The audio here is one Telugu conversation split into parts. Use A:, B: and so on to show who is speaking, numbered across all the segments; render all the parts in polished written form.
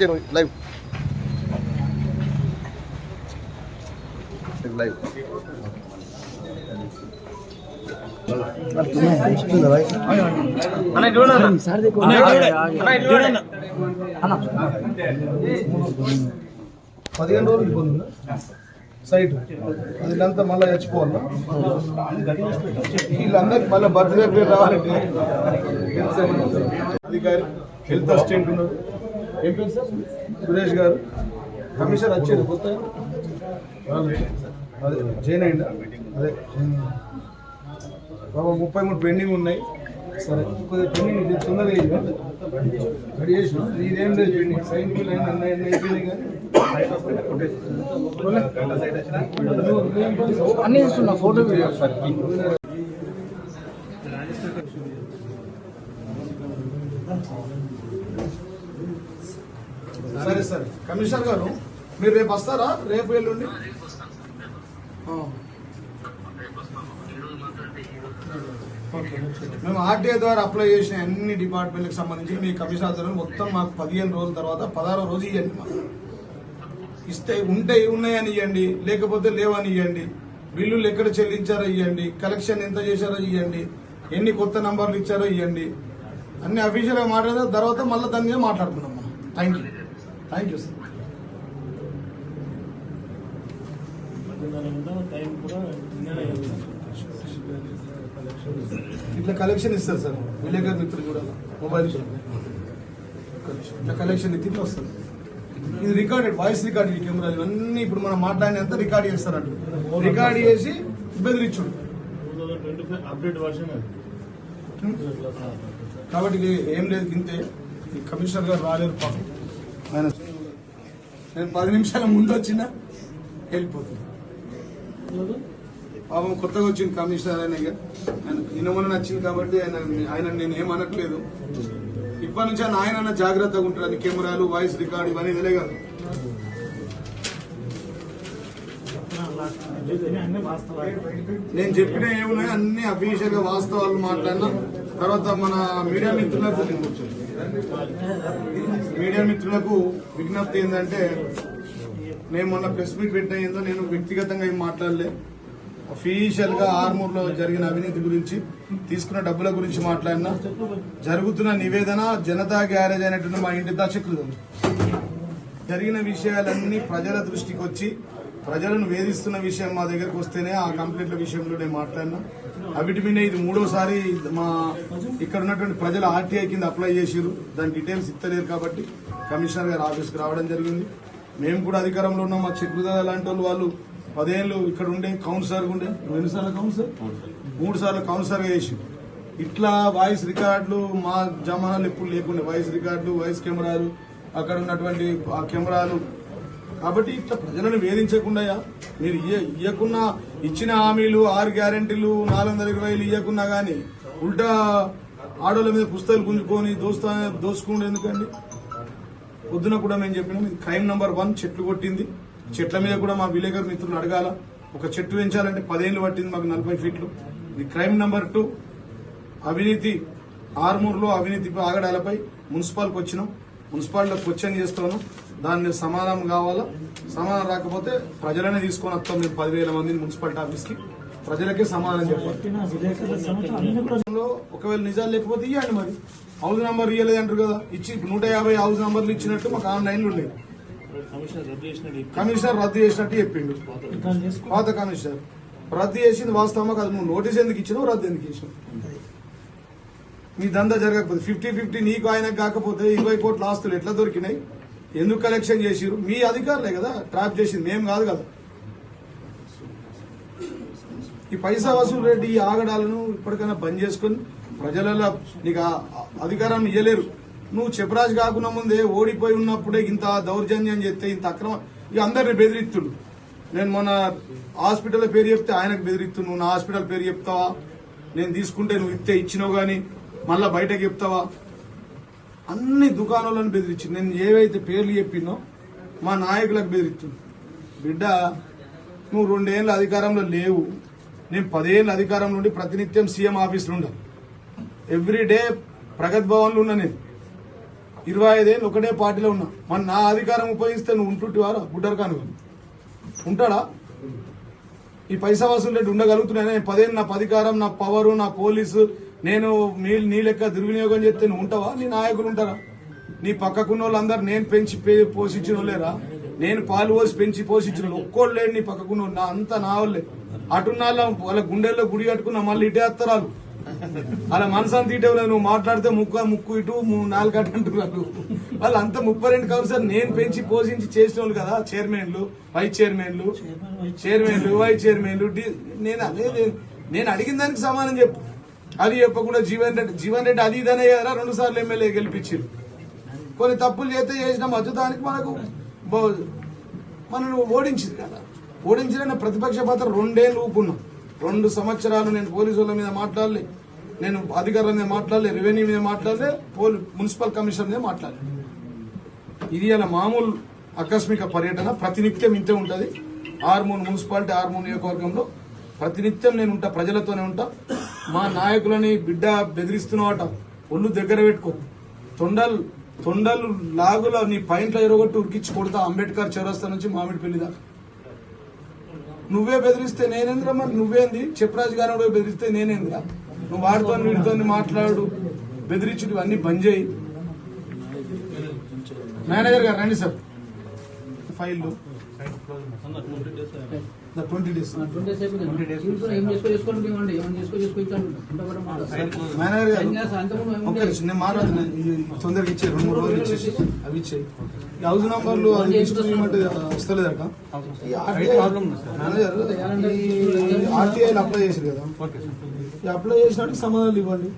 A: లైవ్ లైవ్
B: పదిహేను రోజులు సైట్ వీళ్ళంతా మళ్ళీ చచ్చిపోవాలా వీళ్ళందరికి మళ్ళీ బర్త్డే పేరు రావాలంటే అధికారి హెల్త్ అసిస్టెంట్ ఉన్నారు. ఏం పేరు సార్? సురేష్ గారు. కమిషనర్ వచ్చేది కొత్త అదే జైన్ అయిందా? అదే 33 పెండింగ్ ఉన్నాయి. సరే కొద్దిగా పెండింగ్ తొందరగా రెడీ చేసిన ఇదేం లేదు పెండింగ్ సైన్ అన్నీ అయిపోయినాయి కానీ
C: అన్ని ఇస్తున్నా ఫోటో వీడియో సార్.
B: సరే సరే కమిషనర్ గారు మీరు రేపు వస్తారా? రేపు ఎల్లుండి ఓకే. మేము ఆర్టీఐ ద్వారా అప్లై చేసిన అన్ని డిపార్ట్మెంట్కి సంబంధించి మీ కమిషనర్ ద్వారా మొత్తం మాకు 15 రోజుల తర్వాత 16వ రోజు ఇవ్వండి. మాకు ఇస్తే ఉంటే ఉన్నాయని ఇవ్వండి, లేకపోతే లేవని ఇవ్వండి. బిల్లులు ఎక్కడ చెల్లించారో ఇవ్వండి, కలెక్షన్ ఎంత చేశారో ఇవ్వండి, ఎన్ని కొత్త నంబర్లు ఇచ్చారో ఇవ్వండి. అన్ని అఫీషియల్గా మాట్లాడిన తర్వాత మళ్ళీ దాని మీద మాట్లాడుకున్నాం మనం. Thank you sir. ఇట్లా కలెక్షన్ ఇస్తారు సార్. విలేకర్ మిత్రులు చూడాలి మొబైల్ ఇట్లా కలెక్షన్ ఇట్లా వస్తుంది. ఇది రికార్డెడ్ వాయిస్ రికార్డ్ ఈ కెమెరాలు ఇవన్నీ ఇప్పుడు మనం మాట్లాడినంత రికార్డ్ చేస్తారంట. రికార్డ్ చేసి బెదిరించుడు. కాబట్టి ఏం లేదు ఇంతే. కమిషనర్ గారు రాలేరు పాపం. ఆయన నేను 10 నిమిషాల ముందు వచ్చినా వెళ్ళిపోతుంది. పాపం కొత్తగా వచ్చింది కమిషనర్ ఆయన. ఆయన ఇన్నమని నచ్చింది కాబట్టి ఆయన నేను ఏమనట్లేదు. ఇప్పటి నుంచి ఆయన జాగ్రత్తగా ఉంటాడు. కెమెరాలు వాయిస్ రికార్డ్ ఇవన్నీ ఇదే కాదు. నేను చెప్పిన ఏమున్నాయి అన్ని అఫీషియల్ గా వాస్తవాలు మాట్లాడినా. తర్వాత మన మీడియా మిత్రులకు విజ్ఞప్తి ఏంటంటే, నేను మొన్న ప్రెస్ మీట్ పెట్టిన నేను వ్యక్తిగతంగా ఏం మాట్లాడలే. అఫీషియల్ గా ఆర్మూర్లో జరిగిన అవినీతి గురించి, తీసుకున్న డబ్బుల గురించి మాట్లాడినా. జరుగుతున్న నివేదన జనతా గ్యారేజ్ అయినటువంటి మా ఇంటి దర్శకులు జరిగిన విషయాలన్నీ ప్రజల దృష్టికి వచ్చి ప్రజలను వేధిస్తున్న విషయం మా దగ్గరకు వస్తేనే ఆ కంప్లైంట్ల విషయంలో నేను మాట్లాడినా. అవిటి మీద ఇది 3వసారి మా ఇక్కడ ఉన్నటువంటి ప్రజలు ఆర్టీఐ కింద అప్లై చేసిరు. దాని డీటెయిల్స్ ఇస్తలేరు కాబట్టి కమిషనర్ గారు ఆఫీస్కి రావడం జరిగింది. మేము కూడా అధికారంలో ఉన్నాం. మా చెక్కుదా లాంటి వాళ్ళు 10 ఏళ్ళు ఇక్కడ ఉండే కౌన్సిలర్ ఉండే. 2 సార్లు కౌన్సిలర్, 3 సార్లు కౌన్సిలర్ చేసి ఇట్లా వాయిస్ రికార్డులు మా జమానాలు ఎప్పుడు లేకుండా వాయిస్ రికార్డులు, వాయిస్ కెమెరాలు, అక్కడ ఉన్నటువంటి ఆ కెమెరాలు. కాబట్టి ఇట్లా ప్రజలను వేధించకుండా మీరు ఇవ్వకున్నా ఇచ్చిన హామీలు 6 గ్యారెంటీలు 420 ఇవ్వకున్నా గానీ ఉల్టా ఆడోళ్ళ మీద పుస్తకాలు గుంజుకొని దోసుకుంటే ఎందుకండి? పొద్దున కూడా మేము చెప్పినాం ఇది క్రైమ్ నంబర్ 1 చెట్లు కొట్టింది. చెట్ల మీద కూడా మా విలేకరు మిత్రులు అడగాల. ఒక చెట్టు పెంచాలంటే 10 ఏళ్ళు పట్టింది మాకు 40 ఫీట్లు. ఇది క్రైమ్ నంబర్ 2 అవినీతి. ఆర్మూర్లో అవినీతి ఆగడాలపై మున్సిపాల్కి వచ్చినాం. మున్సిపాలిటీలో క్వశ్చన్ చేస్తాను. దాన్ని సమాధానం కావాలా. సమాధానం రాకపోతే ప్రజలనే తీసుకొని వస్తాం. మేము 10,000 మందిని మున్సిపాలిటీ ఆఫీస్కి ప్రజలకే సమాధానం చెప్పాలి. ఒకవేళ నిజాలు లేకపోతే ఇవ్వండి. మరి హౌస్ నంబర్ ఇవ్వలేదు అంటారు కదా. ఇచ్చి 150 హౌస్ నంబర్లు ఇచ్చినట్టు మాకు ఆన్లైన్లు ఉండేది. కమిషనర్ రద్దు చేసినట్టు చెప్పిండు. పాత కమిషనర్ రద్దు చేసింది వాస్తవమా కాదు? నువ్వు నోటీస్ ఎందుకు ఇచ్చినావు, రద్దు ఎందుకు ఇచ్చినావు? మీ దందా జరగకపోతే 50-50 నీకు ఆయనకు కాకపోతే 20 కోట్ల ఆస్తులు ఎట్లా దొరికినాయి? ఎందుకు కలెక్షన్ చేసిరు? మీ అధికారులే కదా ట్రాప్ చేసింది, మేము కాదు కదా. ఈ పైసా వసూలు రెడ్డి ఈ ఆగడాలను ఇప్పటికైనా బంద్ చేసుకుని ప్రజలలో నీకు అధికారం ఇవ్వలేరు. నువ్వు చెప్పరాజు కాకుండా ముందే ఓడిపోయి ఉన్నప్పుడే ఇంత దౌర్జన్యం చేస్తే, ఇంత అక్రమం ఇక అందరిని బెదిరిస్తుడు. నేను మొన్న హాస్పిటల్ పేరు చెప్తే ఆయనకు బెదిరిస్తు. నువ్వు నా హాస్పిటల్ పేరు చెప్తావా? నేను తీసుకుంటే నువ్వు ఇస్తే ఇచ్చినావు గానీ మళ్ళా బయటకు చెప్తావా? అన్ని దుకాణాలను బెదిరించింది. నేను ఏవైతే పేర్లు చెప్పినో మా నాయకులకు బెదిరిస్తుంది. బిడ్డ నువ్వు 2 ఏళ్ళ అధికారంలో లేవు. నేను 10 ఏళ్ళ అధికారంలో ఉండి ప్రతినిత్యం సీఎం ఆఫీసులో ఉండాలి. ఎవ్రీడే ప్రగతి భవన్లో ఉన్నా. నేను 25 ఏళ్ళు ఒకటే పార్టీలో ఉన్నా. మన నా అధికారం ఉపయోగిస్తే నువ్వు ఉంటుంటివారా బుడ్డర్ కాను ఉంటాడా? ఈ పైసా వసూలు రెడ్డి ఉండగలుగుతున్నానే? 10 ఏళ్ళు నా అధికారం, నా పవరు, నా పోలీసు, నేను నీ లెక్క దుర్వినియోగం చేస్తే నువ్వు ఉంటావా? నీ నాయకులు ఉంటారా? నీ పక్కకున్న వాళ్ళందరూ నేను పెంచి పోషించిన వాళ్ళేరా? నేను పాలు పోసి పెంచి పోషించిన వాళ్ళు ఒక్కోళ్ళు లేడు నీ పక్కకున్న వాళ్ళు. అంతా నా వాళ్ళే. అటున్న వాళ్ళ గుండెల్లో గుడి కట్టుకున్నా మళ్ళీ ఇటే వస్తారు అలా మనసంతా ఇటే ఉన్నది. నువ్వు మాట్లాడితే ముక్కు ఇటు 4 గంటలు అంటున్నారు వాళ్ళు. అంతా 32 కౌన్సిలర్ నేను పెంచి పోషించి చేసిన వాళ్ళు కదా. చైర్మన్లు, వైస్ చైర్మన్లు, వైస్ చైర్మన్లు. నేను అడిగిన దానికి సమానం చెప్పు. అది చెప్పకుండా జీవన్ రెడ్డి అది ఇదనే కదా 2 సార్లు ఎమ్మెల్యే గెలిపించారు. కొన్ని తప్పులు చేసిన మధ్యదానికి మనను ఓడించింది కదా. ఓడించిన ప్రతిపక్ష పాత్ర 2 ఏళ్ళు ఊపున్నాం. 2 సంవత్సరాలు నేను పోలీసు వాళ్ళ మీద మాట్లాడలే, నేను అధికారుల మీద మాట్లాడలే, రెవెన్యూ మీద మాట్లాడలే, మున్సిపల్ కమిషనర్ మీద మాట్లాడలే. ఇది అలా మామూలు ఆకస్మిక పర్యటన. ప్రతినిత్యం ఇంతే ఉంటుంది. ఆర్మూర్ మున్సిపాలిటీ, ఆర్మూర్ నియోజకవర్గంలో ప్రతినిత్యం నేను ఉంటా, ప్రజలతోనే ఉంటా. మా నాయకులని బిడ్డ బెదిరిస్తున్నావట, ఒళ్ళు దగ్గర పెట్టుకో. తొండలు లాగుల నీ పైంట్లో ఎరగొట్టి ఉరికిచ్చి కొడతా. అంబేద్కర్ చౌరస్తా నుంచి మామిడిపల్లి దాకా నువ్వే బెదిరిస్తే నేనేంద్రా? మరి నువ్వేంది? చెప్పరాజు గారు బెదిరిస్తే నేనేంద్రా? నువ్వు వాడితో వీడితో మాట్లాడు, బెదిరించుడు ఇవన్నీ బంద్ చేయి. మేనేజర్ గారు రండి సార్. ఫైళ్ళు 20 డేస్. మేనేజర్ గారు ఒక్క నిమిషం, నేను మాట్లాడు. తొందరగా ఇచ్చే 2-3 రోజులు ఇచ్చేసి అవి ఇచ్చేయి. హౌస్ నంబర్లు అది తీసుకునేమంటే వస్తలేదట. మేనేజర్ ఈ ఆర్టీఐలు అప్లై చేశారు కదా, ఈ అప్లై చేసినట్టు సమాధానాలు ఇవ్వండి.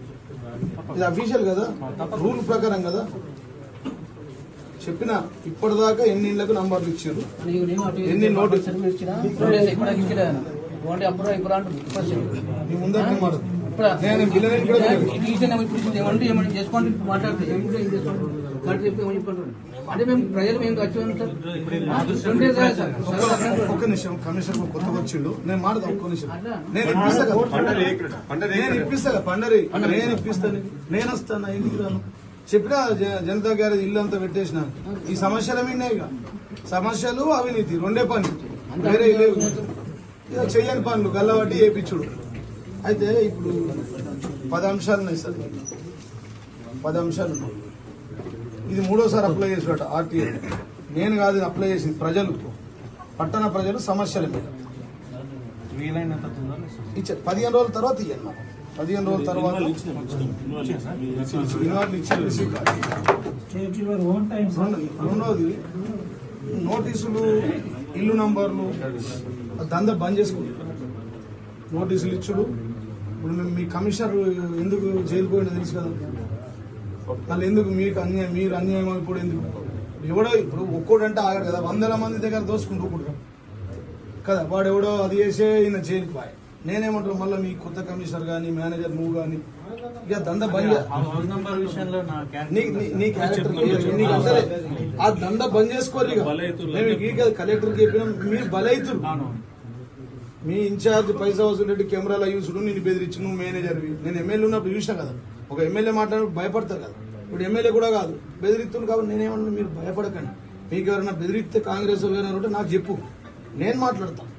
B: ఇది అఫీషియల్ కదా, రూల్ ప్రకారం కదా. చెప్పిన ఇప్పటిదాకా ఎన్ని ఇళ్లకు నంబర్లు ఇచ్చారు, ఎన్ని నోటీస్ ముందర
A: అంటే మేము ప్రజలు మేము వచ్చాము సార్.
B: ఒక్క నిమిషం, కమిషనర్ కొత్తగా వచ్చిండు, నేను మాట్లాడతా. ఒక్క నిమిషం, నేను ఇప్పిస్తా పండరి, నేను ఇప్పిస్తాను, నేను వస్తాను. ఇంటికి రాను చెప్పినా జనతా గ్యారేజ్ ఇల్లు అంతా పెట్టేసిన. ఈ సమస్యల మీద ఇక సమస్యలు, అవినీతి 2 పనులు, వేరే లేవు. ఇక చెయ్యని పనులు గల్లబట్టి వేయించుడు. అయితే ఇప్పుడు 10 అంశాలు ఉన్నాయి సార్, 10 అంశాలు ఉన్నాయి. ఇది 3వసారి అప్లై చేసినట్టు ఆర్టీఐ. నేను కాదు అప్లై చేసింది, ప్రజలు, పట్టణ ప్రజలు సమస్యల మీద ఇచ్చారు. 15 రోజుల తర్వాత ఇవ్వండి నాకు. 15 రోజుల తర్వాత రెండోది నోటీసులు, ఇల్లు నంబర్లు దందా బంద్ చేసుకుంటారు. నోటీసులు ఇచ్చుడు. ఇప్పుడు మీ కమిషనర్ ఎందుకు జైలు పోయిందో తెలుసు కదా. వాళ్ళు ఎందుకు మీకు అన్యాయం, మీరు అన్యాయం ఇప్పుడు ఎందుకు? ఎవడో ఇప్పుడు ఒక్కోడంటే ఆగాడు కదా, 100 మంది దగ్గర దోసుకుంటూ కదా. వాడు ఎవడో అది చేసే ఈయన జైలుకి పోయి. నేనేమంటాను మళ్ళీ మీ కొత్త కమిషనర్ కానీ, మేనేజర్ నువ్వు కానీ, ఇక దందా బంద్ నీ క్యారెక్టర్ నీకు అంటే ఆ దందా బంద్ చేసుకోరు. ఇక కలెక్టర్కి చెప్పినా మీరు బలైతురు. మీ ఇన్ఛార్జ్ పైసా వసూలు రెడ్డి కెమెరాలో చూసుడు, నేను బెదిరించి నువ్వు మేనేజర్వి. నేను ఎమ్మెల్యే ఉన్నప్పుడు చూసినా కదా, ఒక ఎమ్మెల్యే మాట్లాడి భయపడతారు కదా. ఇప్పుడు ఎమ్మెల్యే కూడా కాదు, బెదిరిస్తుంది. కాబట్టి నేనేమన్నా, మీరు భయపడకండి. మీకు ఎవరైనా బెదిరిస్తే కాంగ్రెస్ ఉంటే నాకు చెప్పు, నేను మాట్లాడతాను.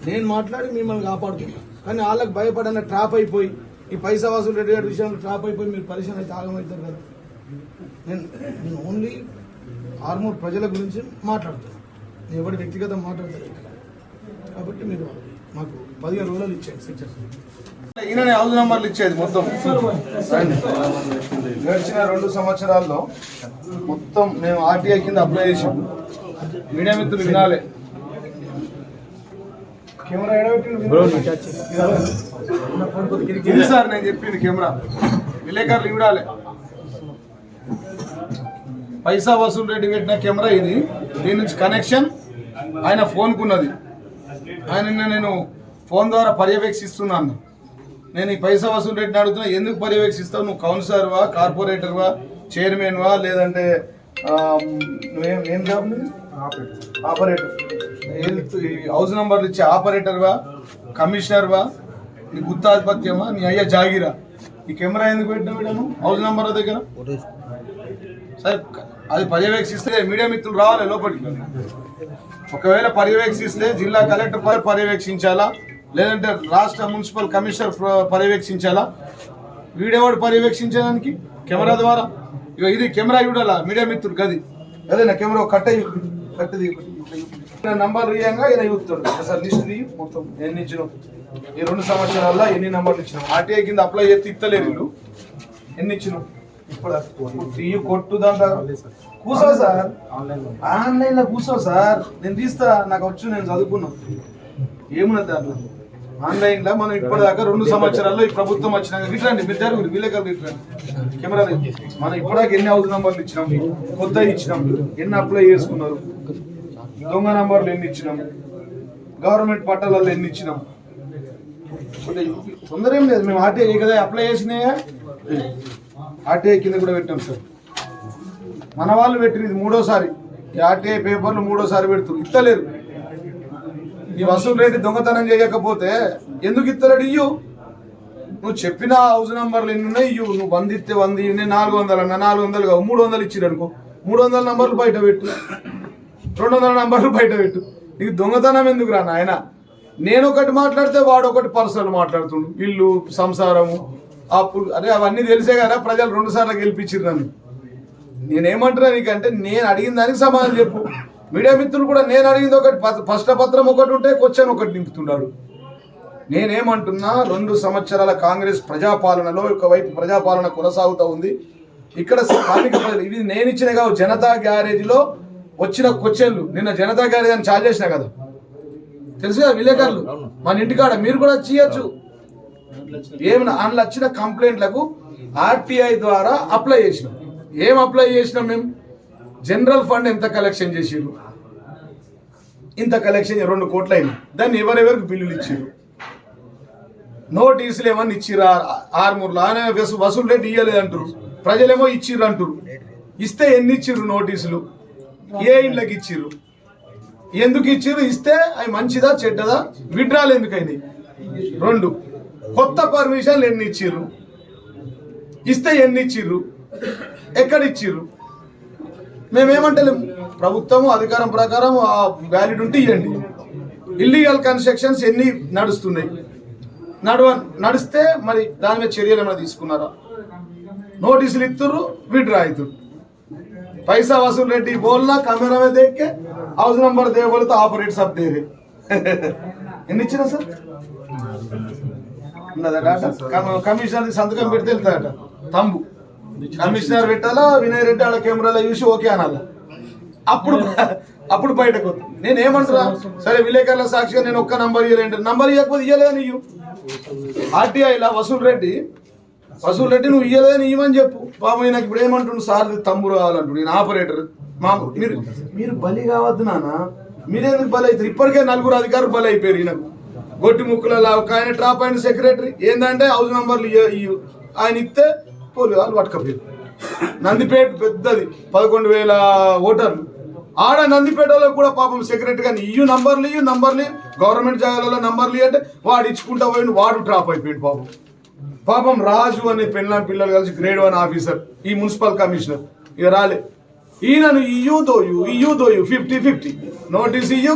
B: నేను మాట్లాడి మిమ్మల్ని కాపాడుతున్నా. కానీ వాళ్ళకి భయపడన్న ట్రాప్ అయిపోయి, ఈ పైసా వసూలు రెడ్డి గారి విషయంలో ట్రాప్ అయిపోయి మీరు పరిశ్రమ అయితే ఆగమవుతారు కదా. నేను ఓన్లీ ఆర్మూర్ ప్రజల గురించి మాట్లాడుతున్నాను, నేను ఎవరి వ్యక్తిగతం మాట్లాడతాను. కాబట్టి మీరు మాకు 15 రోజులు ఇచ్చేది. ఈయననే హౌస్ నంబర్లు ఇచ్చేది మొత్తం. గడిచిన 2 సంవత్సరాల్లో మొత్తం మేము ఆర్టీఐ కింద అప్లై చేసాం. మీడియా మిత్రులు వినాలి. కెమెరా ఇది సార్ నేను చెప్పింది, కెమెరా విలేకరులు ఇవ్వాలి. పైసా వసూలు రెడ్డి పెట్టిన కెమెరా ఇది. దీని నుంచి కనెక్షన్ ఆయన ఫోన్కున్నది. ఆయన నేను ఫోన్ ద్వారా పర్యవేక్షిస్తున్నాను. నేను ఈ పైసా వసూలు రెడ్డిని అడుగుతున్నా, ఎందుకు పర్యవేక్షిస్తావు? నువ్వు కౌన్సిలర్వా, కార్పొరేటర్వా, చైర్మన్వా, లేదంటే నువ్వేం జాబ్? ఆపరేటర్, హెల్త్ హౌస్ నంబర్లు ఇచ్చే ఆపరేటర్వా, కమిషనర్వా, నీ గుత్తాధిపత్యమా, నీ అయ్యా జాగిరా? ఈ కెమెరా ఎందుకు పెట్టినా వీడను హౌస్ నంబర్ దగ్గర? సరే అది పర్యవేక్షిస్తే మీడియా మిత్రులు రావాలి లోపలికి. ఒకవేళ పర్యవేక్షిస్తే జిల్లా కలెక్టర్ పర్యవేక్షించాలా, లేదంటే రాష్ట్ర మున్సిపల్ కమిషనర్ పర్యవేక్షించాలా? వీడేవాడు పర్యవేక్షించడానికి కెమెరా ద్వారా? ఇక ఇది కెమెరా చూడాలా మీడియా మిత్రుడు గది అదే నా కెమెరా కట్టది నంబర్ రీయంగా ఈయన చూస్తాడు. అసలు లిస్ట్ తీ మొత్తం ఎన్ని ఇచ్చినాం ఈ 2 సంవత్సరాల్లో, ఎన్ని నంబర్లు ఇచ్చినాం. ఆర్టీఐ కింద అప్లై చేస్తే ఇస్తలేరు వీళ్ళు. ఎన్ని ఇచ్చినాం ఇప్పుడు తీయ కొట్టు దాంట్లో కూర్చో సార్, ఆన్లైన్ లో కూర్చో సార్, నేను తీస్తా, నాకు వచ్చు, నేను చదువుకున్నా. ఏమున్నది దాంట్లో ఆన్లైన్ లో? మనం ఇప్పటిదాకా 2 సంవత్సరాల్లో ఈ ప్రభుత్వం వచ్చినాక ఇట్లండి మీరు జరుగురు విలేకరులు ఇట్లండి కెమెరా మనం ఇప్పటిదాకా ఎన్ని హౌస్ నంబర్లు ఇచ్చినాం, కొత్త ఇచ్చినాం, ఎన్ని అప్లై చేసుకున్నారు, దొంగ నంబర్లు ఎన్ని ఇచ్చినాం, గవర్నమెంట్ పట్టాలలో ఎన్ని ఇచ్చినాం. తొందర ఏం లేదు, మేము ఆర్టీఐ కదా అప్లై చేసినాయా, ఆర్టీఐ కింద కూడా పెట్టాం సార్. మన వాళ్ళు పెట్టింది ఇది 3వసారి, ఈ ఆర్టీఐ పేపర్లు 3వసారి పెడుతుంది, ఇస్తలేరు. ఈ వసూలు రేటు దొంగతనం చేయకపోతే ఎందుకు ఇస్తలేడు? ఇయ్యు, నువ్వు చెప్పిన హౌస్ నంబర్లు ఎన్ని ఉన్నాయి ఇయ్యు. నువ్వు 100 ఇస్తే 100 ఇవ్వండి, 400 అన్నా 400 కావు, 300 ఇచ్చిరు అనుకో, 300 నంబర్లు బయట పెట్టు, 200 నంబర్లు బయట పెట్టు. నీకు దొంగతనం ఎందుకు రా నాయన? నేను ఒకటి మాట్లాడితే వాడు ఒకటి పర్సనల్ మాట్లాడుతుండు, ఇల్లు సంసారము అప్పుడు. అరే అవన్నీ తెలిసే కదా ప్రజలు 2 సార్లు గెలిపించారు నన్ను. నేనేమంటున్నా నీకంటే నేను అడిగిన దానికి సమాధానం చెప్పు. మీడియా మిత్రులు కూడా నేను అడిగింది ఒకటి, ప్రశ్నపత్రం ఒకటి ఉంటే క్వశ్చన్ ఒకటి నింపుతున్నాడు. నేనేమంటున్నా, 2 సంవత్సరాల కాంగ్రెస్ ప్రజాపాలనలో ఒకవైపు ప్రజాపాలన కొనసాగుతూ ఉంది. ఇక్కడ స్థానిక ప్రజలు ఇది నేను ఇచ్చిన కావు, జనతా గ్యారేజ్లో వచ్చిన క్వశ్చన్లు. నిన్న జనతా గ్యారేజ్ అని చార్జ్ చేసిన కదా, తెలుసు కదా విలేకరులు, మన ఇంటికాడ మీరు కూడా చేయొచ్చు. ఏమైనా అందులో వచ్చిన కంప్లైంట్లకు ఆర్టీఐ ద్వారా అప్లై చేసినాం. ఏం అప్లై చేసినాం మేము? జనరల్ ఫండ్ ఎంత కలెక్షన్ చేసిరు, ఇంత కలెక్షన్ 2 కోట్లు అయినా, దాన్ని ఎవరెవరికి బిల్లులు ఇచ్చిరు, నోటీసులు ఏమన్నా ఇచ్చిరా, ఆర్మూర్లో ఆయన వసూలు రేటు ఇవ్వలేదు అంటారు, ప్రజలేమో ఇచ్చిర్రు అంటారు. ఇస్తే ఎన్ని ఇచ్చిర్రు నోటీసులు, ఏ ఇండ్లకి ఇచ్చిర్రు, ఎందుకు ఇచ్చిర్రు, ఇస్తే అవి మంచిదా చెడ్డదా, విడ్రాలు ఎందుకైంది, 2 కొత్త పర్మిషన్లు ఎన్ని ఇచ్చిర్రు, ఇస్తే ఎన్ని ఇచ్చిర్రు, ఎక్కడ ఇచ్చిర్రు. మేమేమంటలేము, ప్రభుత్వం అధికారం ప్రకారం ఆ వ్యాలిడ్ ఉంటే ఇవ్వండి. ఇల్లీగల్ కన్స్ట్రక్షన్స్ ఎన్ని నడుస్తున్నాయి, నడిస్తే మరి దాని మీద చర్యలు ఏమైనా తీసుకున్నారా? నోటీసులు ఇస్తుర్రు, విడ్రా అవుతుర్రు, पैसा वसूल रेड्डी बोलना कैमरा में देख के हाउस नंबर दे बोले तो ऑपरेट सब दे रहे ఎన్ని ఇచ్చినా సార్ కమిషనర్ సంతకం పెడితే వెళ్తాడట తంబు కమిషనర్ పెట్టాలా వినయ్ రెడ్డి ఆడ కెమెరాలో చూసి ఓకే అనాలా అప్పుడు బయటకు నేను ఏమంటున్నా సరే విలేకరుల సాక్షిగా నేను ఒక్క నంబర్ ఇవ్వలేండి నంబర్ ఇవ్వకపోతే ఇవ్వలేదని ఇవ్వు ఆర్టీఐలా వసూల్ రెడ్డి నువ్వు ఇవ్వలేదని ఇవ్వని చెప్పు బాబు నాకు ఇప్పుడు ఏమంటుండు సార్ తమ్ముడు కావాలంటు నేను ఆపరేటర్ మీరు బలి కావద్దు నాన్న మీరెందుకు బలి అవుతారు ఇప్పటికే 4 అధికారులు బలి అయిపోయారు ఈయనకు గొట్టి ముక్కులలో ఒక ఆయన టాప్ అయిన సెక్రటరీ ఏంటంటే హౌస్ నంబర్లు ఆయన ఇస్తే పోలీ వాళ్ళు పట్టుకపోయారు నందిపేట పెద్దది 11,000 ఓటర్లు ఆడ నందిపేటలో కూడా పాపం సెక్రటరీ కానీ నంబర్లు గవర్నమెంట్ జాగాలలో నంబర్లు అంటే వాడు ఇచ్చుకుంటా పోయిండు వాడు డ్రాప్ అయిపోయాడు పాపం రాజు అనే పిల్లలు కలిసి గ్రేడ్ 1 ఆఫీసర్ ఈ మున్సిపల్ కమిషనర్ ఇక రాలే ఈయనను ఇయ్యూ దోయు 50-50 నోటీస్ ఇయ్యూ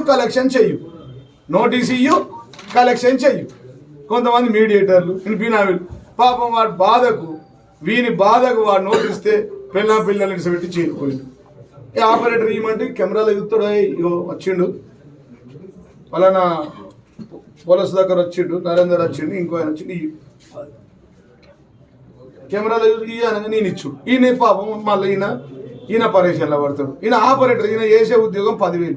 B: కలెక్షన్ చెయ్యు కొంతమంది మీడియేటర్లు బినామీలు పాపం వాడి బాధకు వాడు నోటిస్తే పిల్లలు ఇడిసిపెట్టి చేరిపోయింది ఈ ఆపరేటర్ ఇవ్వమంటే కెమెరాలో ఎగుతాడు ఇగో వచ్చిండు పలానా పోలీసు దగ్గర వచ్చిండు నరేందర్ వచ్చిండు ఇంకో ఆయన వచ్చిండు కెమెరాలో ఇయ్యనగా నేను ఇచ్చు ఈయన పాపం మళ్ళీ ఈయన పరీక్షల్లో పడతాడు ఈయన ఆపరేటర్ ఈయన చేసే ఉద్యోగం 10,000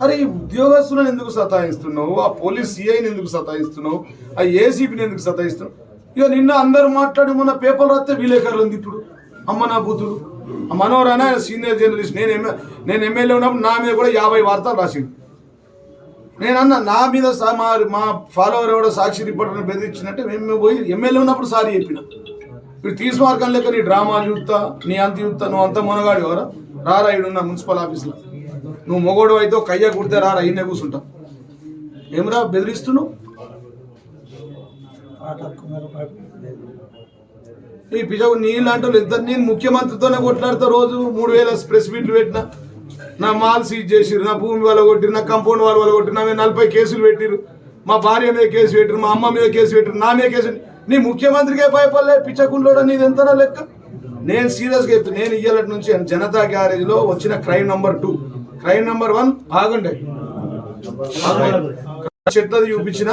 B: అరే ఈ ఉద్యోగస్తులను ఎందుకు సతాయిస్తున్నావు ఆ పోలీస్ సిఐని ఎందుకు సతాయిస్తున్నావు ఆ ఏసీపీని ఎందుకు సతాయిస్తున్నావు ఇక నిన్న అందరు మాట్లాడి మొన్న పేపర్ రాస్తే విలేకరులు ఉంది ఇప్పుడు అమ్మ నా బూతులు మనోహర్ ఆయన సీనియర్ జర్నలిస్ట్ నేను ఎమ్మెల్యే ఉన్నప్పుడు నా మీద కూడా 50 వార్తలు రాసిండు నేనన్నా నా మీద మా ఫాలోవర్ ఎవడో సాక్షి రిపోర్టర్ని బెదిరించినట్టే మేము పోయి ఎమ్మెల్యే ఉన్నప్పుడు సారీ చెప్పిన ఇప్పుడు తీసుమార్గం లేక నీ డ్రామాలు చూస్తా నీ అంత చూస్తా నువ్వు అంత మునగాడు ఎవరా రారా ఇడున్నా మున్సిపల్ ఆఫీస్లో నువ్వు మొగోడు అయితే కయ్య కుడితే రారా ఈయనే కూర్చుంటా ఏమరా బెదిరిస్తున్నావు ఈ పిజావు నీళ్ళంటూ ఎంత నేను ముఖ్యమంత్రితోనే కొట్లాడుతా రోజు 3000 ప్రెస్ మీట్లు పెట్టినా నా మాల్ సీజ్ చేసిరు, నా భూమి వాళ్ళ కొట్టిరు, నా కంపౌండ్ వాళ్ళ కొట్టిరు, నా మీద 40 కేసులు పెట్టిరు, మా భార్య మీద కేసు పెట్టిరు, మా అమ్మ మీద కేసు పెట్టిరు, నా మీద కేసు. నీ ముఖ్యమంత్రికే భయపడలే పిచ్చకుండోడ నీది ఎంతనా లెక్క. నేను సీరియస్గా చెప్తాను. నేను ఇయ్యాలటి నుంచి జనతా గ్యారేజ్ లో వచ్చిన క్రైమ్ నంబర్ 2, క్రైమ్ నంబర్ 1 ఆగండి చెట్లది చూపించిన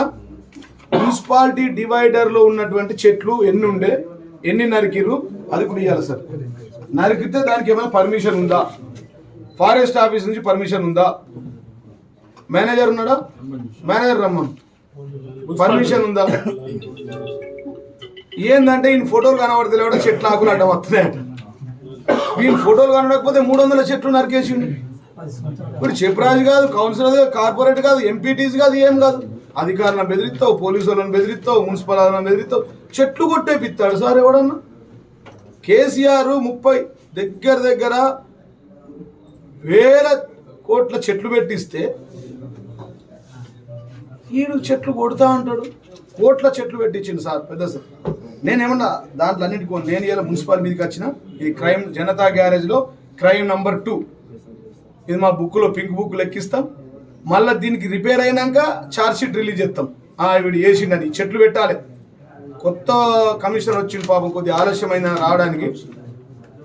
B: మున్సిపాలిటీ డివైడర్ లో ఉన్నటువంటి చెట్లు ఎన్ని ఉండే, ఎన్ని నరికిరు అది కూడా ఇవ్వాలి సార్. నరికితే దానికి ఏమైనా పర్మిషన్ ఉందా, ఫారెస్ట్ ఆఫీస్ నుంచి పర్మిషన్ ఉందా, మేనేజర్ ఉన్నాడా, మేనేజర్ రమ్మను, పర్మిషన్ ఉందా. ఏందంటే ఈయన ఫోటోలు కనబడితే కూడా చెట్లు ఆకులు అడ్డం వస్తున్నాయట. వీళ్ళ ఫోటోలు కనబడకపోతే 300 చెట్లు నరికేసిండు. ఇప్పుడు చెప్పురాజు కాదు, కౌన్సిలర్ కాదు, కార్పొరేట్ కాదు, ఎంపీటీసీ కాదు, ఏం కాదు. అధికారులను బెదిరిస్తావు, పోలీసు వాళ్ళని బెదిరిస్తావు, మున్సిపల్ వాళ్ళని బెదిరిస్తావు, చెట్లు కొట్టేపిస్తాడు సార్ ఎవడన్నా. కేసీఆర్ 30 దగ్గర వేల కోట్ల చెట్లు పెట్టిస్తే ఈడు చెట్లు కొడతా అంటాడు. కోట్ల చెట్లు పెట్టించిండు సార్ పెద్ద సార్. నేనేమన్నా దాంట్లో అన్నింటికో నేను ఇలా మున్సిపల్ మీదకి వచ్చిన ఇది క్రైమ్ జనతా గ్యారేజ్ లో క్రైమ్ నంబర్ 2. ఇది మా బుక్లో పింక్ బుక్ లెక్కిస్తాం. మళ్ళీ దీనికి రిపేర్ అయినాక ఛార్జ్ షీట్ రిలీజ్ చేస్తాం. వీడు వేసిండని చెట్లు పెట్టాలి. కొత్త కమిషనర్ వచ్చింది పాపం, కొద్దిగా ఆలస్యమైన రావడానికి.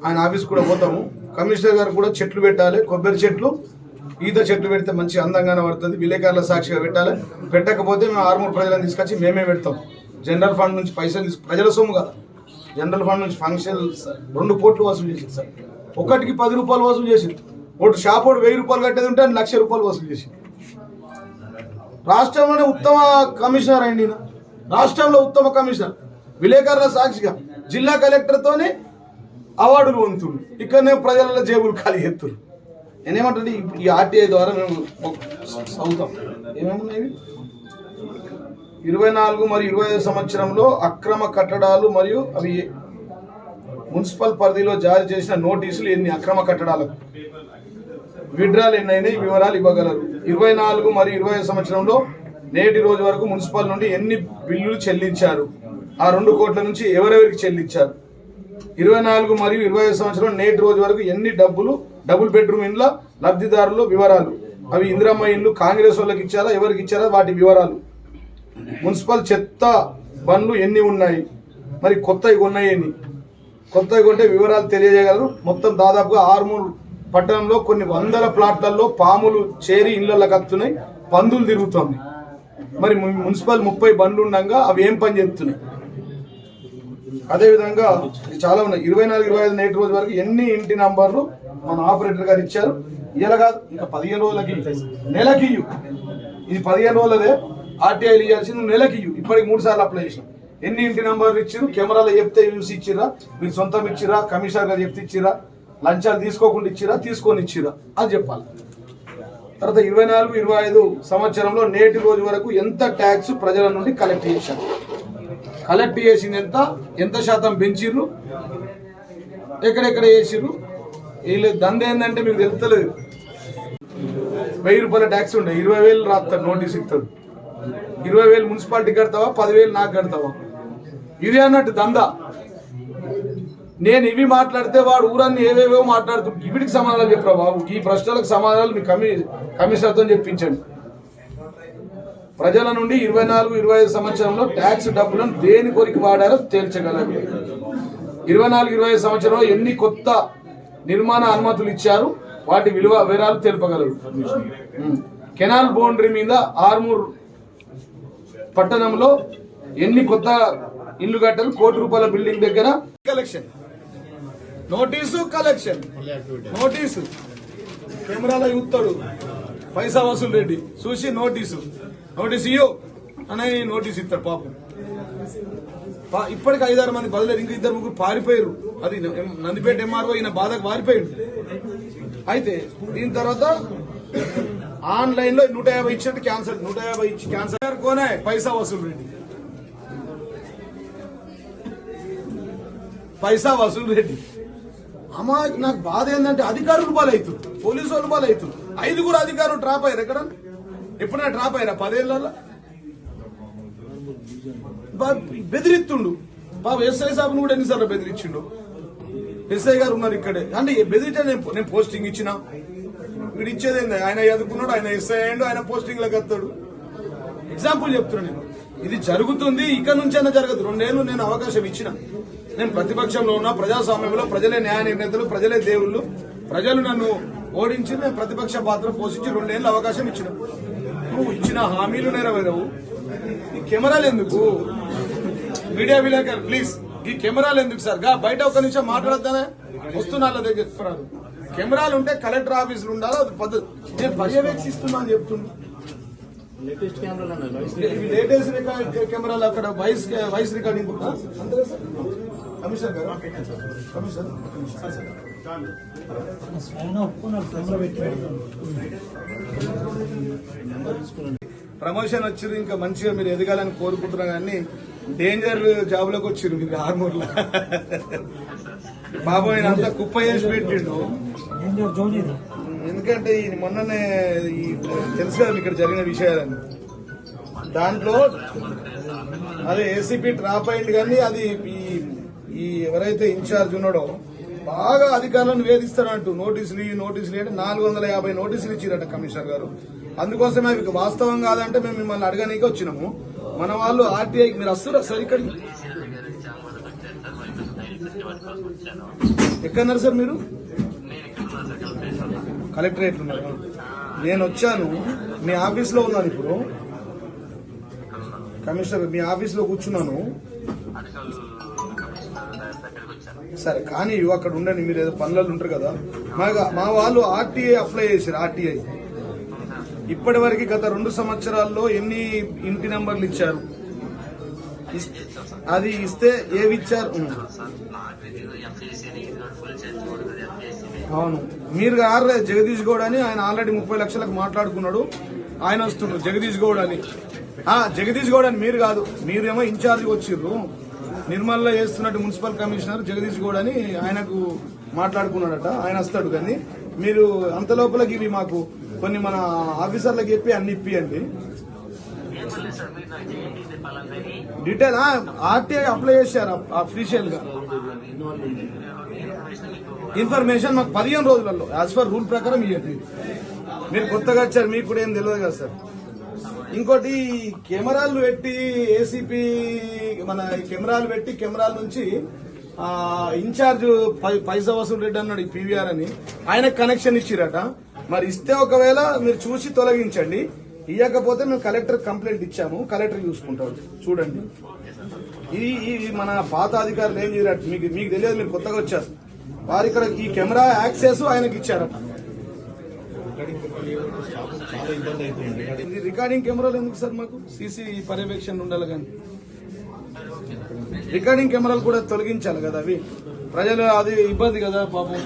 B: ఆయన ఆఫీస్ కూడా పోతాము. కమిషనర్ గారు కూడా చెట్లు పెట్టాలి, కొబ్బరి చెట్లు, ఈత చెట్లు పెడితే మంచి అందంగానే పడుతుంది. విలేకరుల సాక్షిగా పెట్టాలి. పెట్టకపోతే మేము ఆర్మూర్ ప్రజలను తీసుకొచ్చి మేమే పెడతాం. జనరల్ ఫండ్ నుంచి పైసలు ప్రజల సొమ్ము కదా, జనరల్ ఫండ్ నుంచి ఫంక్షన్ 2 కోట్లు వసూలు చేసింది సార్. ఒకటికి 10 రూపాయలు వసూలు చేసింది. ఒకటి షాప్ ఒకటి 1000 రూపాయలు కట్టేది ఉంటే 1,00,000 రూపాయలు వసూలు చేసింది. రాష్ట్రంలోనే ఉత్తమ కమిషనర్ అయింది. రాష్ట్రంలో ఉత్తమ కమిషనర్, విలేకరుల సాక్షిగా జిల్లా కలెక్టర్తోనే అవార్డులు పొందుతుంది. ఇక్కడనే ప్రజల జేబులు ఖాళీ చేస్తున్నారు. నేనేమంటే ఈ ఆర్టీఐ ద్వారా మేము చదువుతాం. ఏమేమున్నాయి 24 మరియు 25 సంవత్సరంలో అక్రమ కట్టడాలు మరియు అవి మున్సిపల్ పరిధిలో జారీ చేసిన నోటీసులు ఎన్ని, అక్రమ కట్టడాలకు విడ్రాలు ఎన్ని అయినాయి వివరాలు ఇవ్వగలరు. 24 మరియు 25 సంవత్సరంలో నేటి రోజు వరకు మున్సిపల్ నుండి ఎన్ని బిల్లులు చెల్లించారు, ఆ 2 కోట్ల నుంచి ఎవరెవరికి చెల్లించారు. 24 మరియు 25 సంవత్సరం నేటి రోజు వరకు ఎన్ని డబుల్ బెడ్రూమ్ ఇండ్ల లబ్ధిదారులు వివరాలు, అవి ఇందిరమ్మ ఇండ్లు కాంగ్రెస్ వాళ్ళకి ఇచ్చారా, ఎవరికి ఇచ్చారా, వాటి వివరాలు. మున్సిపల్ చెత్త బండ్లు ఎన్ని ఉన్నాయి, మరి కొత్తవి ఉన్నాయి ఎన్ని, కొత్తవి కొంటే వివరాలు తెలియజేయగలరు. మొత్తం దాదాపుగా ఆర్మూర్ పట్టణంలో కొన్ని 100 ప్లాట్లలో పాములు చేరి ఇళ్లలో కత్తున్నాయి, పందులు తిరుగుతుంది. మరి మున్సిపల్ 30 బండ్లు ఉండగా అవి ఏం పని చేస్తున్నాయి. అదేవిధంగా చాలా ఉన్నాయి. 24, 25 నేటి రోజు వరకు ఎన్ని ఇంటి నంబర్లు మన ఆపరేటర్ గారు ఇచ్చారు. ఇలా కాదు, ఇంకా 15 రోజులకి నెలకి ఇది 15 రోజులదే ఆర్టీఐలు ఇవ్వాల్సింది, నెలకి ఇప్పటికి 3 సార్లు అప్లై చేసినాం. ఎన్ని ఇంటి నంబర్లు ఇచ్చారు, కెమెరాలో చెప్తే చూసి ఇచ్చిరా, మీరు సొంతం ఇచ్చిరా, కమిషనర్ గారు చెప్తే ఇచ్చిరా, లంచాలు తీసుకోకుండా ఇచ్చిరా, తీసుకొని ఇచ్చిరా, అది చెప్పాలి. తర్వాత 24, 25 సంవత్సరంలో నేటి రోజు వరకు ఎంత ట్యాక్స్ ప్రజల నుండి కలెక్ట్ చేశారు, కలెక్ట్ చేసింది ఎంత శాతం పెంచిర్రు, ఎక్కడెక్కడ చేసిర్రు. వీళ్ళు దంద ఏంటంటే మీకు తెలుస్తలేదు. 1000 రూపాయల ట్యాక్స్ ఉండే 20,000 రాస్తాడు, నోటీస్ ఇస్తాడు. 20,000 మున్సిపాలిటీ కడతావా, 10,000 నాకు కడతావా, ఇది అన్నట్టు దందా. నేను ఇవి మాట్లాడితే వాడు ఊరన్నీ ఏవేవో మాట్లాడుతుంది. వీటికి సమాధానాలు చెప్పరా బాబు, ఈ ప్రశ్నలకు సమాధానాలు మీ కమిషనర్తో చెప్పించండి. ప్రజల నుండి 24, 25 సంవత్సరంలో ట్యాక్స్ డబ్బులను దేని కొరికి వాడారో తేల్చగలరు. 24, 25 సంవత్సరంలో ఎన్ని కొత్త నిర్మాణ అనుమతులు ఇచ్చారు, వాటి వివరాలు తెలుపగలరు. కెనాల్ బౌండరీ మీద ఆర్మూర్ పట్టణంలో ఎన్ని కొత్త ఇల్లు కట్టారు, 1 కోటి రూపాయల బిల్డింగ్ దగ్గర కలెక్షన్, నోటీసు కలెక్షన్, నోటీసు కెమెరాలో చూస్తాడు పైసా వసూలు రెడ్డి చూసి నోటీసు ఇయ్యో అని నోటీస్ ఇస్తాడు. పాపం ఇప్పటికి 5-6 మంది బదులు ఇంకా 2-3 పారిపోయారు. అది నందిపేట ఎంఆర్ఓ ఈయన బాధకు పారిపోయాడు. అయితే దీని తర్వాత ఆన్లైన్ లో 150 ఇచ్చినట్టు క్యాన్సల్, 150 ఇచ్చి క్యాన్సల్ కోనే పైసా వసూలు రెడ్డి, పైసా వసూలు రెడ్డి. అమ్మా నాకు బాధ ఏంటంటే అధికారులు బాలవుతారు, పోలీసు వాళ్ళు బాలవుతారు. 5 అధికారులు డ్రాప్ అయ్యారు. ఎక్కడ ఎప్పుడైనా డ్రాప్ అయ్యారా 10 ఏళ్ళలో? బెదిరిస్తుండు బాబు ఎస్ఐ సాబ్ కూడా ఎన్నిసార్లు బెదిరించిండు. ఎస్ఐ గారు ఉన్నారు ఇక్కడే. అంటే బెదిరితే నేను పోస్టింగ్ ఇచ్చిన వీడు ఇచ్చేదేంది, ఆయన ఎదుర్కొన్నాడు, ఆయన ఎస్ఐ అయ్యాడు, ఆయన పోస్టింగ్ లకు వస్తాడు. ఎగ్జాంపుల్ చెప్తున్నాను నేను. ఇది జరుగుతుంది, ఇక్కడ నుంచైనా జరగదు. 2 ఏళ్ళు నేను అవకాశం ఇచ్చిన. నేను ప్రతిపక్షంలో ఉన్న ప్రజాస్వామ్యంలో ప్రజలే న్యాయ నిర్ణేతలు, ప్రజలే దేవుళ్ళు, ప్రజలు నన్ను ఓడించి నేను ప్రతిపక్ష పాత్ర పోషించి 2 ఏళ్ళు అవకాశం ఇచ్చిన. నువ్వు ఇచ్చిన హామీలు నెరవేరవు. ఈ కెమెరాలు ఎందుకు? మీడియా విలేకరు ప్లీజ్, ఈ కెమెరాలు ఎందుకు సార్? బయట ఒక నిమిషం మాట్లాడతానే వస్తున్నా దగ్గర చెప్తున్నారు. కెమెరాలు ఉంటే కలెక్టర్ ఆఫీసులు ఉండాలి, అది పద్ధతి. నేను పర్యవేక్షిస్తున్నా అని చెప్తున్నా.
A: లేటెస్ట్ కెమెరాలు
B: లేటెస్ట్ కెమెరాలు అక్కడ వాయిస్ రికార్డింగ్ అంతే సార్. కమిషనర్ గారు, కమిషనర్ ప్రమోషన్ వచ్చింది, ఇంకా మంచిగా మీరు ఎదగాలని కోరుకుంటున్నా. కానీ డేంజర్ జాబ్ లోకి వచ్చిర్రు మీరు ఆర్మూర్లో. బాబు ఆయన అంతా కుప్ప చేసి పెట్టిండు. ఎందుకంటే ఈ మొన్ననే తెలుసు కదా ఇక్కడ జరిగిన విషయాలని. దాంట్లో అదే ఏసీపీ డ్రాప్ అయింది, కానీ అది ఈ ఎవరైతే ఇన్ఛార్జ్ ఉన్నాడో బాగా అధికారులను వేధిస్తారంటూ నోటీసులు 450 నోటీసులు ఇచ్చిరట కమిషనర్ గారు. అందుకోసమే అవి వాస్తవం కాదంటే మేము మిమ్మల్ని అడగనీకి వచ్చినాము. మన వాళ్ళు ఆర్టీఐ మీరు వస్తురా సార్ ఇక్కడికి? ఎక్కడన్నారు సార్ మీరు? కలెక్టరేట్ ఉన్నారు. నేను వచ్చాను, మీ ఆఫీస్లో ఉన్నాను ఇప్పుడు. కమిషనర్ మీ ఆఫీస్లో కూర్చున్నాను. సరే కానీ అక్కడ ఉండండి, మీరు ఏదో పనులలో ఉంటారు కదా. మా వాళ్ళు ఆర్టీఐ అప్లై చేశారు. ఆర్టీఐ ఇప్పటి వరకు గత 2 సంవత్సరాల్లో ఎన్ని ఇంటి నంబర్లు ఇచ్చారు? అది ఇస్తే ఏవి ఇచ్చారు? అవును, మీరు గారు జగదీష్ గౌడ్ అని ఆయన ఆల్రెడీ 30 లక్షలకు మాట్లాడుకున్నాడు. ఆయన వస్తున్నాడు జగదీష్ గౌడ్ అని. జగదీష్ గౌడ్ అని మీరు కాదు, మీరేమో ఇన్ఛార్జ్ వచ్చిర్రు. నిర్మల్లో చేస్తున్నట్టు మున్సిపల్ కమిషనర్ జగదీష్ గౌడ్ అని ఆయనకు మాట్లాడుకున్నాడట. ఆయన వస్తాడు. కానీ మీరు అంత లోపలికి ఇవి మాకు కొన్ని మన ఆఫీసర్లకు చెప్పి అన్ని ఇప్పియండి. డీటెయిల్ ఆర్టీఐ అప్లై చేశారు అఫీషియల్ గా. ఇన్ఫర్మేషన్ మాకు 15 రోజులలో యాజ్ పర్ రూల్ ప్రకారం ఇవ్వండి. మీరు కొత్తగా వచ్చారు, మీకు కూడా ఏం తెలియదు కదా సార్. ఇంకోటి కెమెరాలు పెట్టి ఏసీపీ మన కెమెరాలు పెట్టి కెమెరాల నుంచి ఇన్ఛార్జ్ పైసా వసూలు రెడ్డి అన్నాడు ఈ పీవీఆర్ అని, ఆయన కనెక్షన్ ఇచ్చిరట. మరి ఇస్తే ఒకవేళ మీరు చూసి తొలగించండి, ఇవ్వకపోతే మేము కలెక్టర్ కంప్లైంట్ ఇచ్చాము, కలెక్టర్ చూసుకుంటాడు. చూడండి ఈ మన పాత అధికారులు ఏం చేయరట, మీకు తెలియదు, మీరు కొత్తగా వచ్చారు. వారు ఇక్కడ ఈ కెమెరా యాక్సెస్ ఆయనకి ఇచ్చారట. రికార్డింగ్ కెమెరాలు ఎందుకు సార్? మాకు సీసీ పర్యవేక్షణ ఉండాలి, కానీ రికార్డింగ్ కెమెరాలు కూడా తొలగించాలి కదా. అవి ప్రజలు అది ఇబ్బంది కదా పాపం,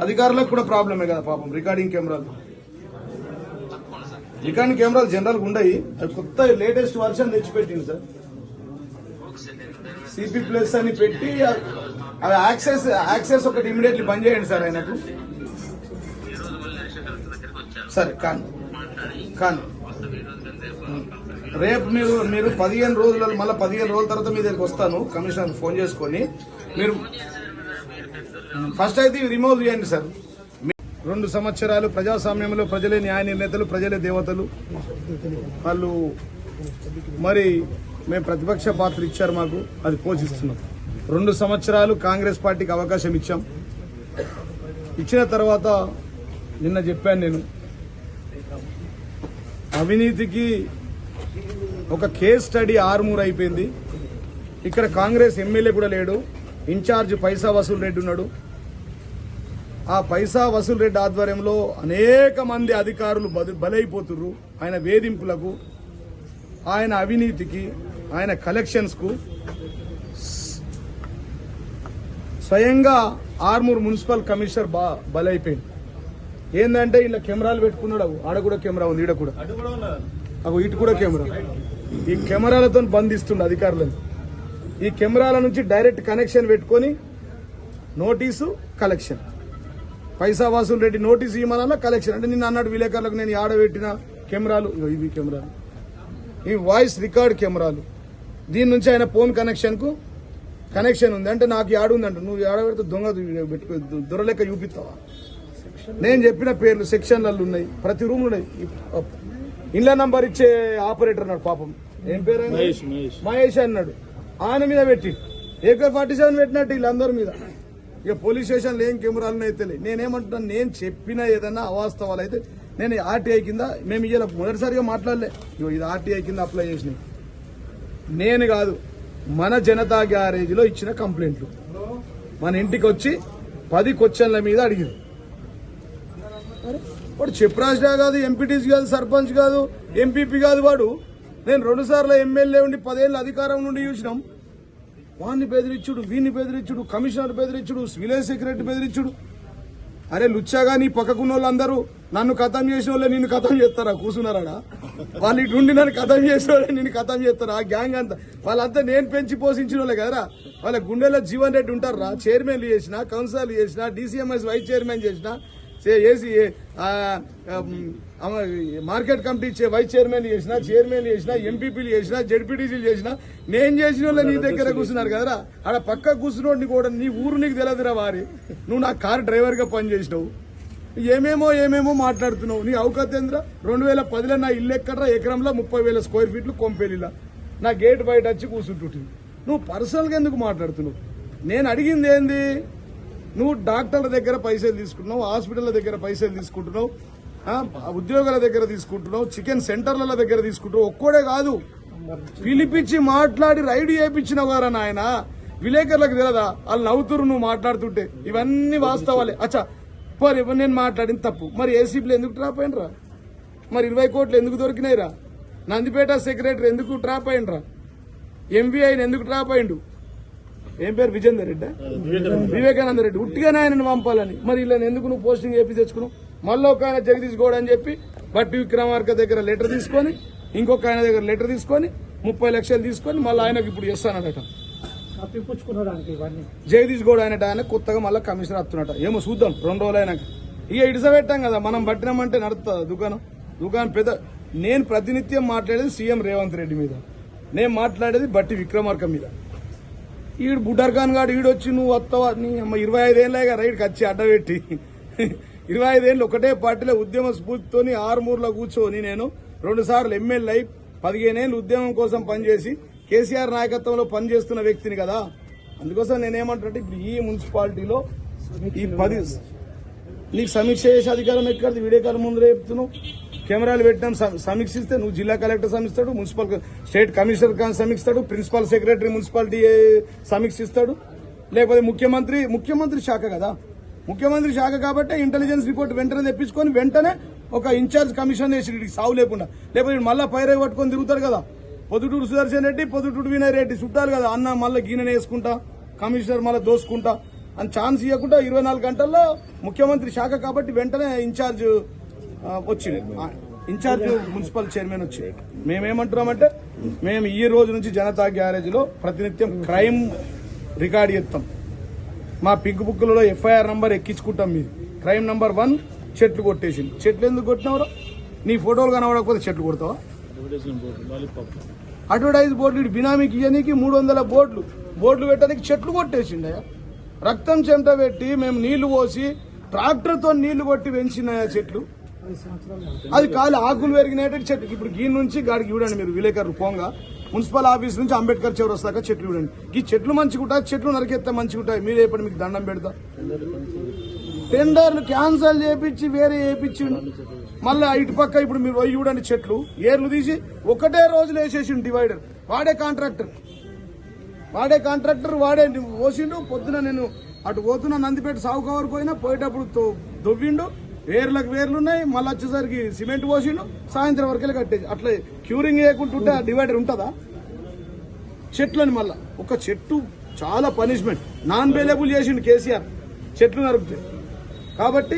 B: అధికారులకు కూడా ప్రాబ్లమే కదా పాపం. రికార్డింగ్ కెమెరాలు జనరల్ గా ఉండయి, అది కొత్త లేటెస్ట్ వర్షన్ తెచ్చిపెట్టింది సార్. సిపి ప్లస్ అని పెట్టి అవి యాక్సెస్ ఒకటి ఇమీడియట్లీ బంద్ చేయండి సార్ ఆయనకు. సరే కానీ రేపు మీరు 15 రోజులలో మళ్ళీ 15 రోజుల తర్వాత మీ దగ్గరికి వస్తాను. కమిషనర్ ఫోన్ చేసుకొని మీరు ఫస్ట్ అయితే రిమూవ్ చేయండి సార్. 2 సంవత్సరాలు ప్రజాస్వామ్యంలో ప్రజలే న్యాయ నిర్ణేతలు, ప్రజలే దేవతలు. వాళ్ళు మరి మేము ప్రతిపక్ష పాత్ర ఇచ్చారు మాకు, అది పోషిస్తున్నాం. 2 సంవత్సరాలు కాంగ్రెస్ పార్టీకి అవకాశం ఇచ్చాం. ఇచ్చిన తర్వాత నిన్న చెప్పాను నేను, అవినీతికి ఒక కేస్ స్టడీ ఆర్మూర్ అయిపోయింది. ఇక్కడ కాంగ్రెస్ ఎమ్మెల్యే కూడా లేడు, ఇన్ఛార్జ్ పైసా వసూలు రెడ్డి ఉన్నాడు. ఆ పైసా వసూలు రెడ్డి ఆధ్వర్యంలో అనేక మంది అధికారులు బలైపోతున్నారు. ఆయన వేధింపులకు, ఆయన అవినీతికి, ఆయన కలెక్షన్స్ కు. స్వయంగా ఆర్మూర్ మున్సిపల్ కమిషనర్ బలైపోయింది. ఏంటంటే ఇలా కెమెరాలు పెట్టుకున్నాడు, ఆడ కూడా కెమెరా ఉంది, ఈడ కూడా, ఇటు కూడా కెమెరా. ఈ కెమెరాలతో బంధిస్తుండే అధికారులను. ఈ కెమెరాల నుంచి డైరెక్ట్ కనెక్షన్ పెట్టుకొని నోటీసు కలెక్షన్, పైసా వసూలు రెడ్డి నోటీసు ఇవ్వమన్నా కలెక్షన్. అంటే నిన్న అన్నాడు విలేకరులకు, నేను ఆడబెట్టిన కెమెరాలు ఇవి కెమెరాలు, ఈ వాయిస్ రికార్డ్ కెమెరాలు. దీని నుంచి ఆయన ఫోన్ కనెక్షన్ కు కనెక్షన్ ఉంది అంటే నాకు యాడు ఉందంట. నువ్వు యాడ పెడితే దొంగ పెట్టుకో దొరలెక్క చూపిస్తావా? నేను చెప్పిన పేర్లు సెక్షన్లలో ఉన్నాయి, ప్రతి రూమ్ ఉన్నాయి. ఇళ్ళ నంబర్ ఇచ్చే ఆపరేటర్ అన్నాడు పాపం, ఏం పేరు ఆయన? మహేష్ అన్నాడు. ఆయన మీద పెట్టి AK-47 పెట్టినట్టు వీళ్ళందరి మీద. ఇక పోలీస్ స్టేషన్లో ఏం కెమెరాలు అయితే నేనేమంటున్నాను, నేను చెప్పిన ఏదన్నా అవాస్తవాలు అయితే నేను RTI కింద మేము ఇవాళ మొదటిసారిగా మాట్లాడలే. ఇది RTI కింద అప్లై చేసినాయి. నేను కాదు, మన జనతా గ్యారేజ్లో ఇచ్చిన కంప్లైంట్లు మన ఇంటికి వచ్చి 10 క్వశ్చన్ల మీద అడిగింది. వాడు చెప్రాజ్రా కాదు, ఎంపీటీసీ కాదు, సర్పంచ్ కాదు, ఎంపీపీ కాదు. వాడు నేను 2 సార్లు ఎమ్మెల్యే ఉండి 10 ఏళ్ళ అధికారం నుండి చూసినాం. వాడిని బెదిరించుడు, వీడిని బెదిరించుడు, కమిషనర్ బెదిరించుడు, విలేజ్ సెక్రటరీ బెదిరించుడు. అరే లుచ్చాగా నీ పక్కకున్న వాళ్ళందరూ నన్ను ఖతం చేసిన వాళ్ళే నిన్ను ఖతం చేస్తారా? కూర్చున్నారా? వాళ్ళు ఇటు ఉండి నన్ను ఖతం చేసిన వాళ్ళే నిన్ను ఖతం చేస్తారా? ఆ గ్యాంగ్ అంతా వాళ్ళంతా నేను పెంచి పోషించిన వాళ్ళే కదరా. వాళ్ళ గుండెలో జీవన్ రెడ్డి ఉంటారా? చైర్మన్లు చేసిన, కౌన్సిలర్లు చేసిన, DCMS వైస్ చైర్మన్ చేసిన, ఏసీ మార్కెట్ కమిటీ వైస్ చైర్మన్లు చేసిన, చైర్మన్లు చేసిన, ఎంపీపీలు చేసిన, జడ్పీటీసీలు చేసిన, నేను చేసిన వాళ్ళ నీ దగ్గర కూర్చున్నారు కదరా. ఆడ పక్క కూర్చున్నోడిని కూడా నీ ఊరు నీకు తెలియదురా వారి. నువ్వు నా కార్ డ్రైవర్గా పనిచేసినావు, ఏమేమో మాట్లాడుతున్నావు. నీ అవకాశేంద్ర 2010లో నా ఇల్లు ఎక్కడరా? ఎకరంలో 30,000 స్క్వేర్ ఫీట్లు కొంపెలిలా నా గేట్ బయట వచ్చి కూర్చుంటుంటుంది. నువ్వు పర్సనల్గా ఎందుకు మాట్లాడుతున్నావు? నేను అడిగింది ఏంది? నువ్వు డాక్టర్ల దగ్గర పైసలు తీసుకుంటున్నావు, హాస్పిటల్ల దగ్గర పైసలు తీసుకుంటున్నావు, ఉద్యోగాల దగ్గర తీసుకుంటున్నావు, చికెన్ సెంటర్ల దగ్గర తీసుకుంటున్నావు. ఒక్కడే కాదు, పిలిపించి మాట్లాడి రైడ్ చేయించిన వారా నాయన. విలేకరులకు తెలియదా? వాళ్ళు నవ్వుతురు నువ్వు మాట్లాడుతుంటే. ఇవన్నీ వాస్తవాలే. అచ్చా మరి నేను మాట్లాడింది తప్పు. మరి ఏసీపీలు ఎందుకు ట్రాప్ అయినరా? మరి 20 కోట్లు ఎందుకు దొరికినాయిరా? నందిపేట సెక్రటరీ ఎందుకు ట్రాప్ అయినరా? ఎంవీఐని ఎందుకు ట్రాప్ అయిండు? ఏం పేరు? విజేందర్ రెడ్డి, వివేకానంద రెడ్డి. ఉట్టిగానే ఆయనను పంపాలని. మరి ఇలా ఎందుకు నువ్వు పోస్టింగ్ చేపి తెచ్చుకున్నావు? మళ్ళీ ఒక ఆయన జగదీష్ గౌడ్ అని చెప్పి బట్టి విక్రమార్క దగ్గర లెటర్ తీసుకొని, ఇంకొక ఆయన దగ్గర లెటర్ తీసుకొని 30 లక్షలు తీసుకొని మళ్ళీ ఆయనకు ఇప్పుడు చేస్తానట. జగదీష్ గౌడ్ ఆయన కొత్తగా మళ్ళీ కమిషనర్ వస్తున్నట. ఏమో చూద్దాం 2 రోజులు అయినాక. ఇక ఇడిసబెట్టాం కదా మనం, పట్టినామంటే నడుస్తుంది దుకాణం పెద్ద. నేను ప్రతినిత్యం మాట్లాడేది సీఎం రేవంత్ రెడ్డి మీద, నేను మాట్లాడేది బట్టి విక్రమార్క మీద. ఈడు బుడ్డర్ ఖాన్ గాడు ఈడొచ్చి నువ్వు వస్తావా? నీ అమ్మ 25 ఏళ్ళగా రైడ్కి వచ్చి అడ్డబెట్టి 25 ఏళ్ళు ఒకటే పార్టీలో ఉద్యమ స్ఫూర్తితోని ఆరుమూరులో కూర్చొని నేను 2 సార్లు ఎమ్మెల్యే అయి 15 ఏళ్ళు ఉద్యమం కోసం పనిచేసి కేసీఆర్ నాయకత్వంలో పనిచేస్తున్న వ్యక్తిని కదా. అందుకోసం నేనేమంటే ఇప్పుడు ఈ మున్సిపాలిటీలో ఈ 10 నీకు సమీక్ష చేసే అధికారం ఎక్కడిది? వీడియో కాల్ ముందు చెప్తున్నావు. కెమెరాలు పెట్టాం, సమీక్షిస్తే నువ్వు జిల్లా కలెక్టర్ సమీక్షిస్తాడు, మున్సిపల్ స్టేట్ కమిషనర్ సమీక్షిస్తాడు, ప్రిన్సిపల్ సెక్రటరీ మున్సిపాలిటీ సమీక్షిస్తాడు, లేకపోతే ముఖ్యమంత్రి శాఖ కదా. ముఖ్యమంత్రి శాఖ కాబట్టి ఇంటెలిజెన్స్ రిపోర్ట్ వెంటనే తెప్పించుకొని వెంటనే ఒక ఇన్ఛార్జ్ కమిషన్ వేసి వీడికి సాగు లేకుండా. లేకపోతే మళ్ళీ పైరే పట్టుకొని తిరుగుతారు కదా. పొద్దుటూరు సుదర్శన్ రెడ్డి, పొద్దుటూరు వినయ్ రెడ్డి చుట్టాలు కదా. అన్న మళ్ళీ గీనె వేసుకుంటా, కమిషనర్ మళ్ళీ దోసుకుంటా అని ఛాన్స్ ఇవ్వకుండా 24 గంటల్లో ముఖ్యమంత్రి శాఖ కాబట్టి వెంటనే ఇన్ఛార్జ్ వచ్చింది, ఇన్ఛార్జ్ మున్సిపల్ చైర్మన్ వచ్చి. మేమేమంటున్నామంటే మేము ఈ రోజు నుంచి జనతా గ్యారేజ్ లో ప్రతినిత్యం క్రైమ్ రికార్డ్ చేస్తాం. మా పింక్ బుక్లలో FIR నంబర్ ఎక్కించుకుంటాం. మీరు క్రైమ్ నంబర్ 1 చెట్లు కొట్టేసింది. చెట్లు ఎందుకు కొట్టినవరా? నీ ఫోటోలు కనబడకపోతే చెట్లు కొడతావా? అడ్వర్టైజ్ బోర్డు బినామీకి ఇయ్యనికి 300 బోర్డులు పెట్టడానికి చెట్లు కొట్టేసిండయా. రక్తం చెమట పెట్టి మేము నీళ్లు పోసి ట్రాక్టర్తో నీళ్లు కొట్టి పెంచిన చెట్లు. అది కాలి ఆకులు పెరిగినట్టు చెట్లు. ఇప్పుడు గీ నుంచి గాడికి చూడండి మీరు విలేకరులు పోంగా మున్సిపల్ ఆఫీస్ నుంచి అంబేద్కర్ చౌరస్ దాకా చెట్లు చూడండి. ఈ చెట్లు మంచిగా ఉంటాయి, చెట్లు నరికెత్తే మంచిగా ఉంటాయి. మీరే ఇప్పుడు మీకు దండం పెడతా. టెండర్లు క్యాన్సల్ చేపించి వేరే వేయించిండు. మళ్ళీ ఇటు పక్క ఇప్పుడు మీరు పోయి చూడండి చెట్లు ఏర్లు తీసి ఒకటే రోజులు వేసేసిండు డివైడర్. వాడే కాంట్రాక్టర్ వాడే పోసిండు. పొద్దున నేను అటు పోతున్నా నందిపేట సాగు కవర్ పోయినా, పోయేటప్పుడు దొవ్విండు, వేర్లున్నాయి. మళ్ళీ వచ్చేసరికి సిమెంట్ పోసిండు, సాయంత్రం వరకే కట్టేసి. అట్లా క్యూరింగ్ చేయకుంటుంటే ఆ డివైడర్ ఉంటుందా? చెట్లని మళ్ళా ఒక చెట్టు చాలా పనిష్మెంట్ నాన్ అవైలబుల్ చేసిండు కేసీఆర్ చెట్లు నరుకుతాయి. కాబట్టి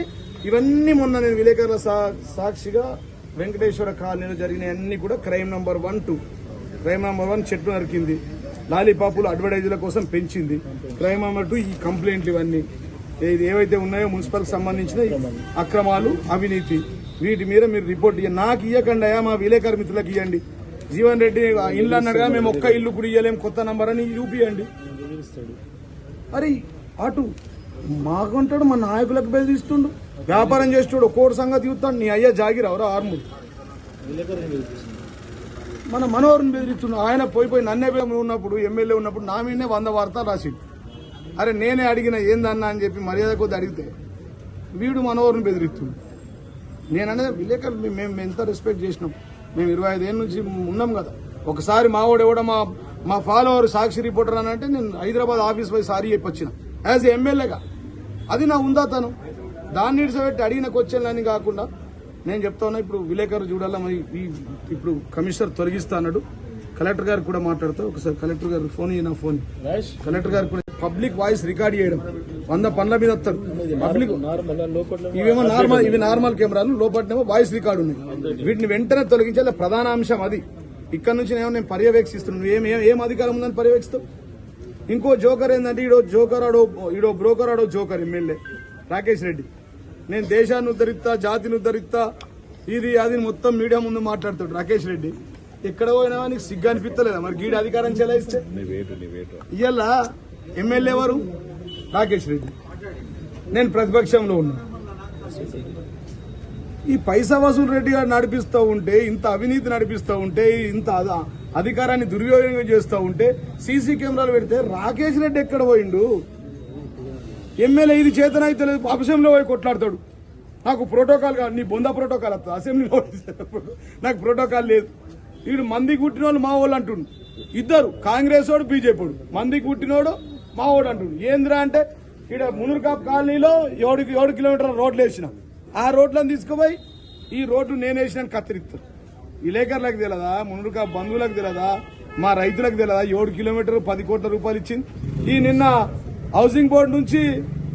B: ఇవన్నీ మొన్న నేను విలేకరుల సాక్షిగా వెంకటేశ్వర కాలనీలో జరిగిన అన్ని కూడా క్రైమ్ నంబర్ 1, 2. క్రైమ్ నంబర్ 1 చెట్లు నరికింది, లాలీపాపులు అడ్వర్టైజ్ల కోసం పెంచింది. క్రైమ్ నంబర్ 2 ఈ కంప్లైంట్లు ఇవన్నీ ఏవైతే ఉన్నాయో మున్సిపల్ సంబంధించిన అక్రమాలు, అవినీతి, వీటి మీద మీరు రిపోర్ట్ నాకు ఇవ్వకండి, మా విలేకరు మిత్రులకు ఇవ్వండి. జీవన్ రెడ్డి ఇల్లు అన్నాడుగా, మేము ఒక్క ఇల్లు కూడా ఇయ్యలేం, కొత్త నంబర్ అని చూపియండి. అరే అటు మాకుంటాడు, మా నాయకులకు బెదిరిస్తుండు, వ్యాపారం చేస్తాడు, ఒక్కోటి సంగతి చూస్తాడు. నీ అయ్యా జాగిరావురా ఆర్మూర్ మన మనోహర్ని బెదిరిస్తున్నాడు. ఆయన పోయి నన్నే ఉన్నప్పుడు ఎమ్మెల్యే ఉన్నప్పుడు నా మీదనే 100 వార్తలు రాసిండు. అరే నేనే అడిగిన ఏందన్నా అని చెప్పి మర్యాద కొద్ది అడిగితే వీడు మనోహర్ని బెదిరిస్తుంది. నేననేది విలేకరులు మేము ఎంత రెస్పెక్ట్ చేసినాం, మేము 25 ఏళ్ళ నుంచి ఉన్నాం కదా. ఒకసారి మావాడు ఎవడో మా ఫాలోవర్ సాక్షి రిపోర్టర్ అని అంటే నేను హైదరాబాద్ ఆఫీస్ పోయి సారీ చెప్పి వచ్చిన యాజ్ ఎమ్మెల్యేగా. అది నా ఉందాతను. దాన్ని ఇడిసబెట్టి అడిగిన క్వశ్చన్లని కాకుండా నేను చెప్తా ఉన్నా. ఇప్పుడు విలేకరు చూడాలా, మరి ఇప్పుడు కమిషనర్ తొలగిస్తా అన్నాడు. కలెక్టర్ గారికి కూడా మాట్లాడుతూ ఒకసారి కలెక్టర్ గారు ఫోన్ నా ఫోన్ కలెక్టర్ గారు కూడా పబ్లిక్ వాయిస్ రికార్డ్ చేయడం 100 పనుల మీద వస్తారు. పబ్లిక్ ఇవేమో నార్మల్, ఇవి నార్మల్ కెమెరాలు, లోపలనేమో వాయిస్ రికార్డు ఉన్నాయి. వీటిని వెంటనే తొలగించాలి. ప్రధాన అంశం అది. ఇక్కడ నుంచి నేను పర్యవేక్షిస్తున్నాను. ఏం అధికారం ఉందని పర్యవేక్షిస్తావు? ఇంకో జోకర్ ఏంటంటే ఈడో బ్రోకర్ ఆడో జోకర్ ఎమ్మెల్యే రాకేష్ రెడ్డి. నేను దేశాన్ని ఉద్ధరిస్తా, జాతిని ఉద్ధరిస్తా, ఇది అది మొత్తం మీడియా ముందు మాట్లాడుతాడు రాకేష్ రెడ్డి. ఎక్కడ పోయినా నీకు సిగ్గు అనిపిస్తలేదా? మరి గీడ అధికారం చెలాయిస్తే ఇయ్యాల ఎమ్మెల్యే ఎవరు? రాకేష్ రెడ్డి. నేను ప్రతిపక్షంలో ఉన్నా. ఈ పైసా వసూలు రెడ్డి గారు నడిపిస్తూ ఉంటే, ఇంత అవినీతి నడిపిస్తూ ఉంటే, ఇంత అధికారాన్ని దుర్వినియోగం చేస్తూ ఉంటే సీసీ కెమెరాలు పెడితే రాకేష్ రెడ్డి ఎక్కడ పోయిండు? ఎమ్మెల్యే ఇది చేతనైతే లేదు, అసెంబ్లీలో పోయి కొట్లాడతాడు. నాకు ప్రోటోకాల్ కాదు, నీ బొంద ప్రోటోకాల్ వస్తా అసెంబ్లీలో, నాకు ప్రోటోకాల్ లేదు. వీడు మంది కుట్టిన వాళ్ళు మా వాళ్ళు అంటుండు. ఇద్దరు కాంగ్రెస్ వాడు బీజేపీ వాడు. మంది కుట్టినోడు మా వాడు అంటుండు. ఏంద్రా అంటే ఇక్కడ మునుర్కాప్ కాలనీలో 7 కిలోమీటర్ల రోడ్లు వేసిన, ఆ రోడ్లను తీసుకుపోయి ఈ రోడ్లు నేను వేసిన కత్తిరిస్తారు. విలేకరులకు తెలియదా? మునుర్కాప్ బంధువులకు తెలియదా? మా రైతులకు తెలియదా? 7 కిలోమీటర్లు 10 కోట్ల రూపాయలు ఇచ్చింది. ఈ నిన్న హౌసింగ్ బోర్డు నుంచి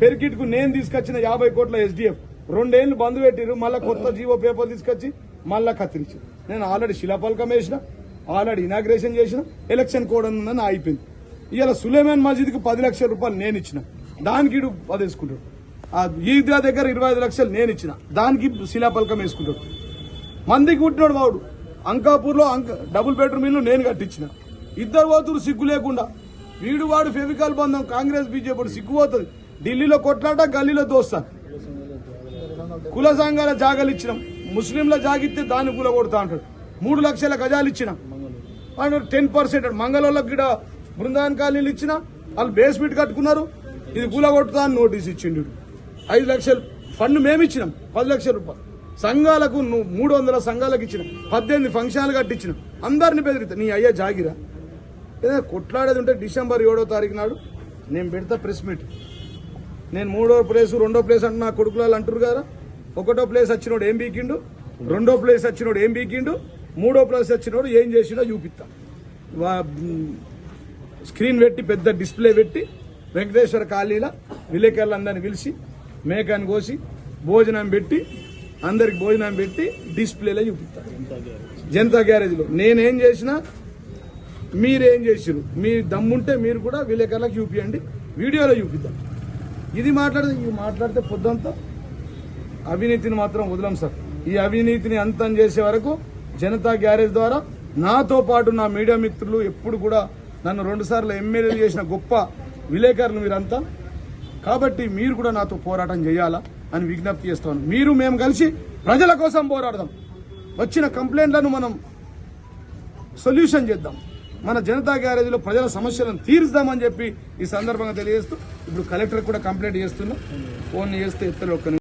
B: పెరికిట్ కు నేను తీసుకొచ్చిన 50 కోట్ల SDF 2 ఏళ్లు బంద్ పెట్టిరు. మళ్ళా కొత్త జీవో పేపర్ తీసుకొచ్చి మళ్ళా కత్తిరించారు. నేను ఆల్రెడీ శిలాపలకం వేసిన, ఆల్రెడీ ఇనాగ్రేషన్ చేసిన, ఎలక్షన్ కోడ్ ఉందని అయిపోయింది. ఇవాళ సులేమాన్ మస్జిద్ కు 10 లక్షల రూపాయలు నేను ఇచ్చిన, దానికి ఇడు అది వేసుకుంటాడు. ఆ ఈద్గా దగ్గర 25 లక్షలు నేను ఇచ్చిన, దానికి శిలాపలకం వేసుకుంటాడు. మందికి పుట్టినోడు వాడు. అంకాపూర్ లో డబుల్ బెడ్రూమ్ ఇల్లు నేను కట్టించిన. ఇద్దరు పోతురు సిగ్గు లేకుండా. వీడు వాడు ఫెవికాల్ బంధం, కాంగ్రెస్ బీజేపీ సిగ్గుపోతుంది. ఢిల్లీలో కొట్లాట, గల్లీలో దోస్తాను. కుల సంఘాల జాగాలు ఇచ్చినాం. ముస్లింల జాగిస్తే దాన్ని కూల కొడతా అంటాడు. 3 లక్షల గజాలు ఇచ్చిన, 10% మంగళోళ్ళకి కూడా బృందావన్ కాలనీలు ఇచ్చిన, వాళ్ళు బేస్మెంట్ కట్టుకున్నారు, ఇది కూల కొట్టుతా అని నోటీస్ ఇచ్చిండు. 5 లక్షలు ఫండ్ మేము ఇచ్చినాం, 10 లక్షల రూపాయలు సంఘాలకు 300 సంఘాలకు ఇచ్చిన, 18 ఫంక్షన్లు కట్టించిన. అందరిని బెదిరితా. నీ అయ్యా జాగిరా. ఏదైనా కొట్లాడేది ఉంటే డిసెంబర్ 7వ తారీఖు నాడు నేను పెడతా ప్రెస్ మీట్. నేను 3వ ప్లేస్ 2వ ప్లేస్ అంటే నా కొడుకులాలు అంటారు కదా. 1వ ప్లేస్ వచ్చినోడు ఏం బీకిండు, 2వ ప్లేస్ వచ్చినోడు ఏం బీకిండు, 3వ ప్లేస్ వచ్చినోడు ఏం చేసిండో చూపిస్తా. స్క్రీన్ పెట్టి పెద్ద డిస్ప్లే పెట్టి వెంకటేశ్వర కాలనీలో విలేకరులందరినీ పిలిచి మేకని కోసి భోజనం పెట్టి అందరికి భోజనం పెట్టి డిస్ప్లేలో చూపిస్తా. జనతా గ్యారేజ్లో నేనేం చేసినా మీరేం చేసిరు, మీ దమ్ముంటే మీరు కూడా విలేకరులకు చూపియండి, వీడియోలో చూపిద్దాం. ఇది మాట్లాడితే పొద్దంతా అవినీతిని మాత్రం వదలం సార్. ఈ అవినీతిని అంతం చేసే వరకు జనతా గ్యారేజ్ ద్వారా నాతో పాటు నా మీడియా మిత్రులు ఎప్పుడు కూడా నన్ను 2 సార్లు ఎమ్మెల్యేలు చేసిన గొప్ప విలేకరులు మీరంతా. కాబట్టి మీరు కూడా నాతో పోరాటం చేయాలా అని విజ్ఞప్తి చేస్తాను. మేము కలిసి ప్రజల కోసం పోరాడదాం. వచ్చిన కంప్లైంట్లను మనం సొల్యూషన్ చేద్దాం. మన జనతా గ్యారేజ్లో ప్రజల సమస్యలను తీర్చుదామని చెప్పి ఈ సందర్భంగా తెలియజేస్తూ ఇప్పుడు కలెక్టర్ కూడా కంప్లైంట్ చేస్తున్నా. ఫోన్ చేస్తే ఎత్తలు ఒక్క